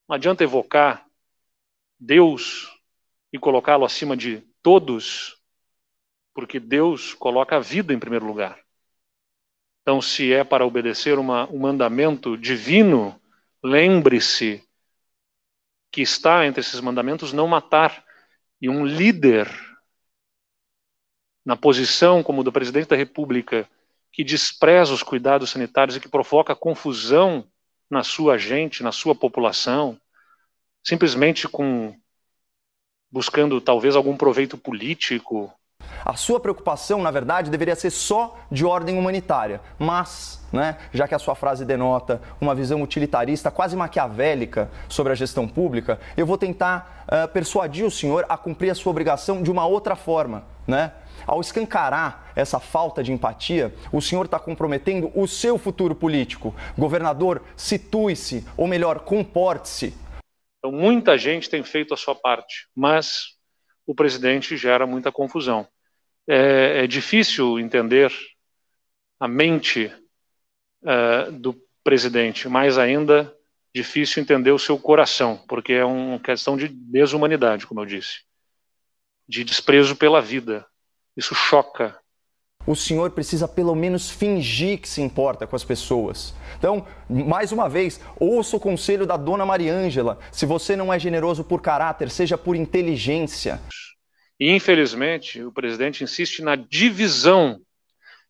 Não adianta evocar Deus e colocá-lo acima de todos, porque Deus coloca a vida em primeiro lugar. Então, se é para obedecer um mandamento divino, lembre-se que está entre esses mandamentos não matar. E um líder na posição como do presidente da República, que despreza os cuidados sanitários e que provoca confusão na sua gente, na sua população, simplesmente buscando talvez algum proveito político. A sua preocupação, na verdade, deveria ser só de ordem humanitária, mas, já que a sua frase denota uma visão utilitarista, quase maquiavélica sobre a gestão pública, eu vou tentar persuadir o senhor a cumprir a sua obrigação de uma outra forma, Ao escancarar essa falta de empatia, o senhor está comprometendo o seu futuro político. Governador, situe-se, ou melhor, comporte-se. Então, muita gente tem feito a sua parte, mas o presidente gera muita confusão. É difícil entender a mente do presidente, mais ainda difícil entender o seu coração, porque é uma questão de desumanidade, como eu disse, de desprezo pela vida. Isso choca. O senhor precisa pelo menos fingir que se importa com as pessoas. Então, mais uma vez, ouça o conselho da dona Mariângela. Se você não é generoso por caráter, seja por inteligência. E, infelizmente, o presidente insiste na divisão,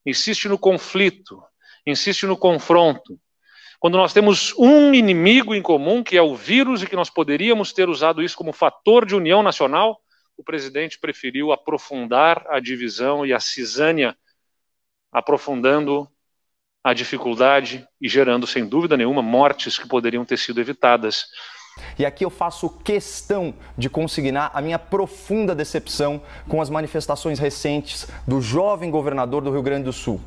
insiste no conflito, insiste no confronto. Quando nós temos um inimigo em comum, que é o vírus, e que nós poderíamos ter usado isso como fator de união nacional, o presidente preferiu aprofundar a divisão e a cisânia, aprofundando a dificuldade e gerando, sem dúvida nenhuma, mortes que poderiam ter sido evitadas. E aqui eu faço questão de consignar a minha profunda decepção com as manifestações recentes do jovem governador do Rio Grande do Sul.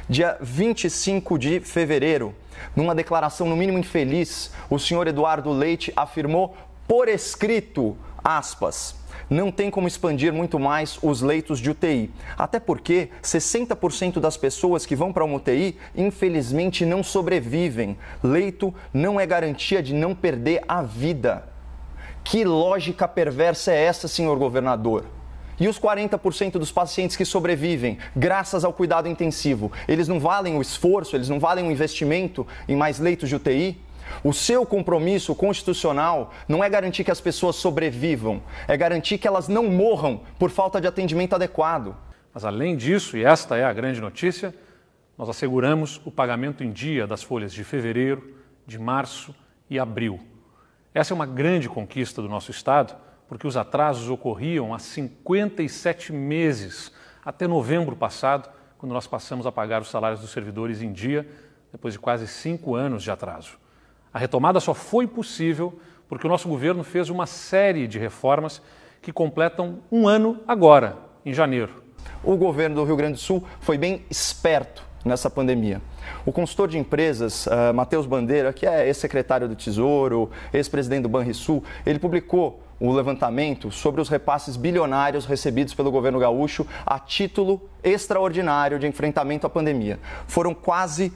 Dia 25 de fevereiro, numa declaração no mínimo infeliz, o senhor Eduardo Leite afirmou por escrito, aspas, não tem como expandir muito mais os leitos de UTI. Até porque 60% das pessoas que vão para uma UTI, infelizmente, não sobrevivem. Leito não é garantia de não perder a vida. Que lógica perversa é essa, senhor governador? E os 40% dos pacientes que sobrevivem, graças ao cuidado intensivo, eles não valem o esforço, eles não valem o investimento em mais leitos de UTI? O seu compromisso constitucional não é garantir que as pessoas sobrevivam, é garantir que elas não morram por falta de atendimento adequado. Mas além disso, e esta é a grande notícia, nós asseguramos o pagamento em dia das folhas de fevereiro, de março e abril. Essa é uma grande conquista do nosso Estado, porque os atrasos ocorriam há 57 meses, até novembro passado, quando nós passamos a pagar os salários dos servidores em dia, depois de quase 5 anos de atraso. A retomada só foi possível porque o nosso governo fez uma série de reformas que completam um ano agora, em janeiro. O governo do Rio Grande do Sul foi bem esperto nessa pandemia. O consultor de empresas, Matheus Bandeira, que é ex-secretário do Tesouro, ex-presidente do Banrisul, ele publicou o levantamento sobre os repasses bilionários recebidos pelo governo gaúcho a título extraordinário de enfrentamento à pandemia. Foram quase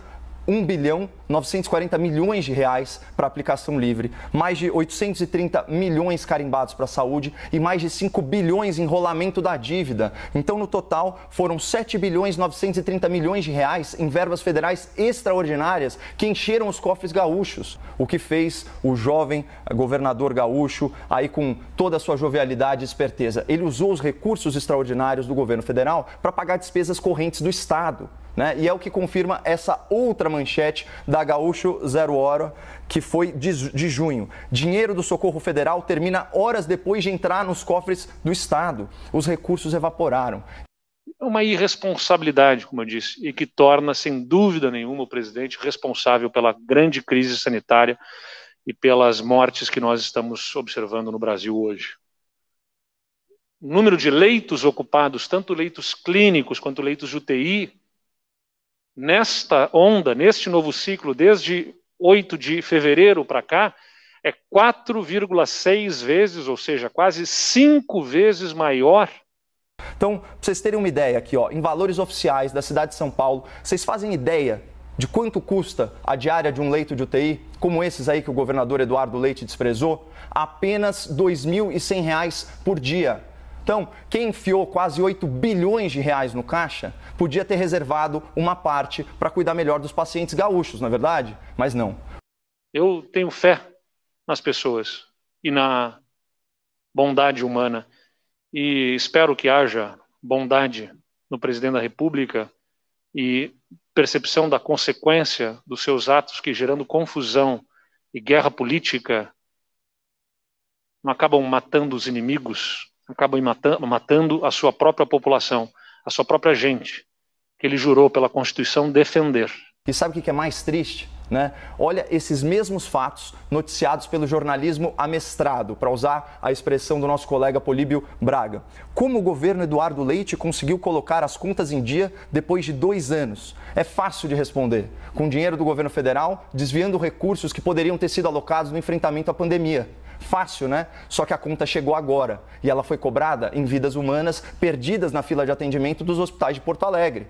1,940 bilhões de reais para aplicação livre, mais de 830 milhões carimbados para a saúde e mais de 5 bilhões em rolamento da dívida. Então, no total, foram 7,930 bilhões de reais em verbas federais extraordinárias que encheram os cofres gaúchos. O que fez o jovem governador gaúcho, aí com toda a sua jovialidade e esperteza, ele usou os recursos extraordinários do governo federal para pagar despesas correntes do Estado. E é o que confirma essa outra manchete da Gaúcho Zero Hora, que foi de junho. Dinheiro do Socorro Federal termina horas depois de entrar nos cofres do Estado. Os recursos evaporaram. É uma irresponsabilidade, como eu disse, e que torna, sem dúvida nenhuma, o presidente responsável pela grande crise sanitária e pelas mortes que nós estamos observando no Brasil hoje. O número de leitos ocupados, tanto leitos clínicos quanto leitos de UTI, nesta onda, neste novo ciclo, desde 8 de fevereiro para cá, é 4,6 vezes, ou seja, quase 5 vezes maior. Então, para vocês terem uma ideia aqui, em valores oficiais da cidade de São Paulo, vocês fazem ideia de quanto custa a diária de um leito de UTI, como esses aí que o governador Eduardo Leite desprezou? Apenas R$ 2.100 por dia. Então, quem enfiou quase 8 bilhões de reais no caixa podia ter reservado uma parte para cuidar melhor dos pacientes gaúchos, não é verdade? Mas não. Eu tenho fé nas pessoas e na bondade humana e espero que haja bondade no presidente da República e percepção da consequência dos seus atos que, gerando confusão e guerra política, não acabam matando os inimigos, acabam matando a sua própria população, a sua própria gente, que ele jurou pela Constituição defender. E sabe o que é mais triste? Né? Olha esses mesmos fatos noticiados pelo jornalismo amestrado, para usar a expressão do nosso colega Políbio Braga. Como o governo Eduardo Leite conseguiu colocar as contas em dia depois de 2 anos? É fácil de responder. Com dinheiro do governo federal, desviando recursos que poderiam ter sido alocados no enfrentamento à pandemia. Fácil, né? Só que a conta chegou agora e ela foi cobrada em vidas humanas perdidas na fila de atendimento dos hospitais de Porto Alegre.